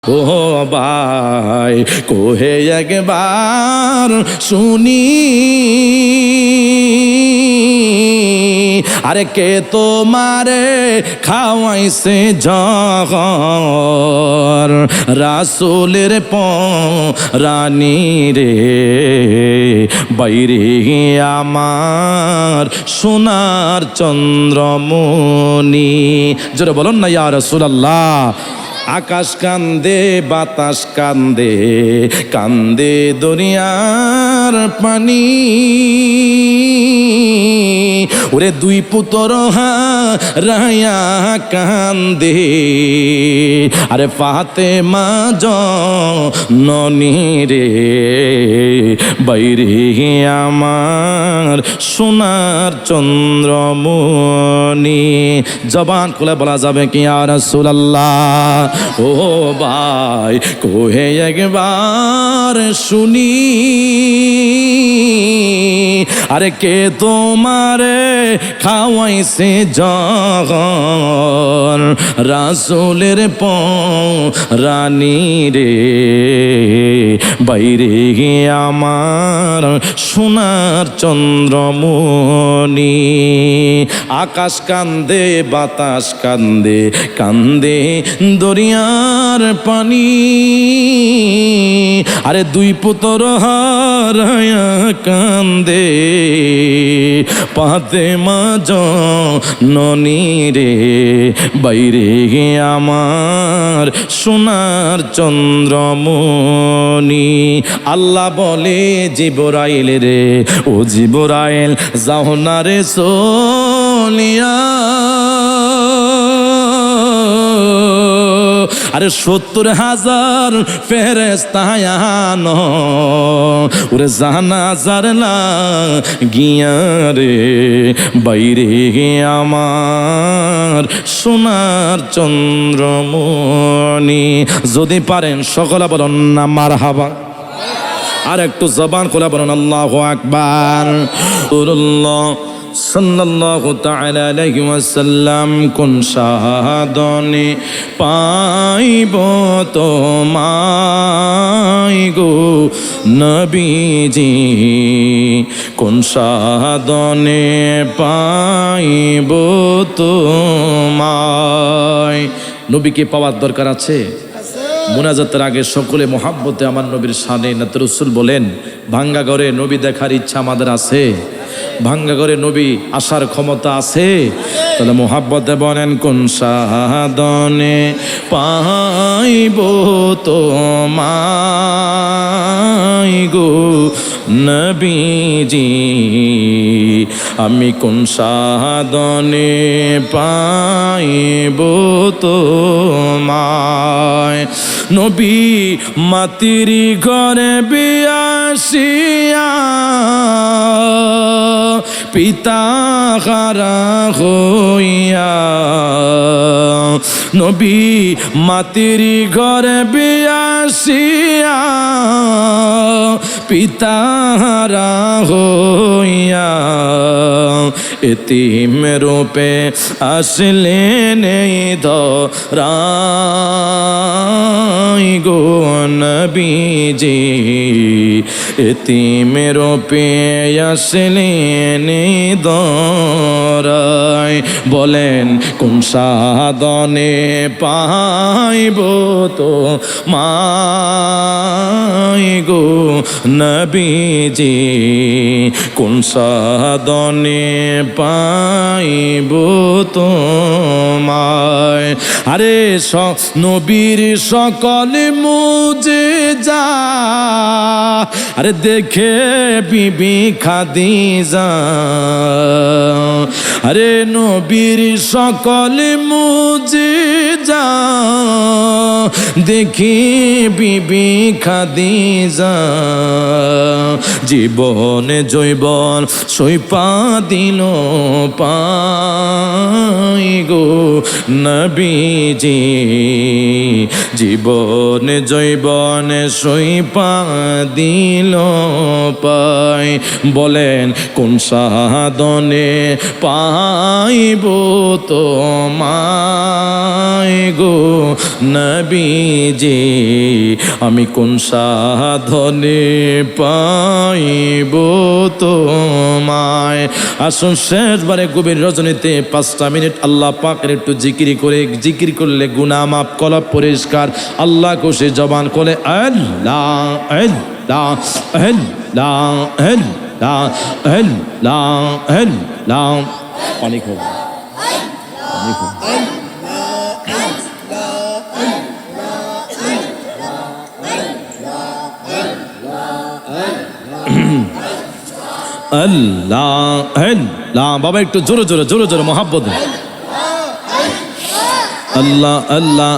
ও ভাই কোহে একবার শুনি, আরে কে তোমারে খাওয়াইছে জহর, রাসূলের রানী রে বাইরে আমার সোনার চন্দ্রমণি। জোরে বলুন না ইয়া রাসূলুল্লাহ। আকাশ কান্দে বাতাস কান্দে, কান্দে দুনিয়ার পানি, ওরে দুই পুত্র হারায়া কান্দে, আরে ফাতেমা জননী রে বাইরে আমার সোনার চন্দ্রমণি। জবান খুলে বলা যাবে কি ইয়া রাসূলুল্লাহ? ও ভাই কোহে একবার শুনি, আরে কে তোমারে খাওয়াইছে জহর, রাসূলের রানী রে বাইরে আমার সোনার চন্দ্রমণি। আকাশ কান্দে বাতাস কান্দে, কান্দে দরিয়ার পানি, আরে দুই পুত্র হারায়া কান্দে, ফাতেমা জননী রে বাইরে আমার সোনার চন্দ্রমণি। আল্লাহ বলে জিবরাইল রে, ও জিবরাইল যাও না রে চলিয়া, আরে 70,000 ফেরেশতা আনো, ওরে জানাজার লাগিয়া রে বাইরে আমার সোনার চন্দ্রমণি। যদি পারেন সকলে বলুন না মারহাবা, আর একটু জবান খুলে বলুন আল্লাহু আকবার। আল্লাহ সাল্লাল্লাহু তাআলা আলাইহি ওয়াসাল্লাম কোন সাধনে পাইব তোমায় গো নবীজি, কোন সাধনে পাইব তোমায়। নবীকে পাওয়ার দরকার আছে। মুনাজাতের আগে সকলে মোহাব্বতে আমার নবীর শানে নাত রাসূল বলেন, ভাঙ্গা ঘরে নবী দেখার ইচ্ছা আমাদের আছে? ভাঙ্গা ঘরে নবী আসার ক্ষমতা আছে? তাহলে মোহাব্বতে বলেন, কোন সাধনে পাইব তোমায় গো নবীজি, আমি কোন সাধনে পাইব তোমায়। নবী মাতির ঘরে বিয়াসিয়া, পিতা হারা হইয়া, নবী মাতির ঘরে বিয়াসিয়া, পিতা হারা হইয়া, এতিম রূপে আসলেন এই ধরায় গো নবীজি, এতিম রূপে আসলেন এই ধরায়। বলেন কোন সাধনে পাইব তো মাই গো নবীজি, কোন সাধনে পাইব তোমায়। আরে নবীর সকল মুজিজা, আরে দেখে বিবি খাদিজা, আরে নবীর সকল মুজিজা দেখি বিবি খাদিজা, জীবনে জৈবন সইপা দিল পাই গো নবীজি, জীবনে জৈবনে সইপা দিল পাই। বলেন কোন সাধনে পাইব তোমায় গো নবীজি, আমি কোন সাধনে পাইব তোমায়। আসুন শেষবারে গভীর রজনীতে 5টা মিনিট আল্লাহ পাকের একটু জিকির করে, জিকির করলে গুনাহ মাফ, কলব পরিষ্কার, আল্লাহ খুশি, জবান করে আল্লাহ আল্লাহ আল্লাহ আল্লাহ আল্লাহ আল্লাহ। পানি খাও, পানি খাও। আল্লাহ আল্লাহ। বাবা একটু জোরে জোরে জোরে জোরে মোহাব্বত। আল্লাহ আল্লাহ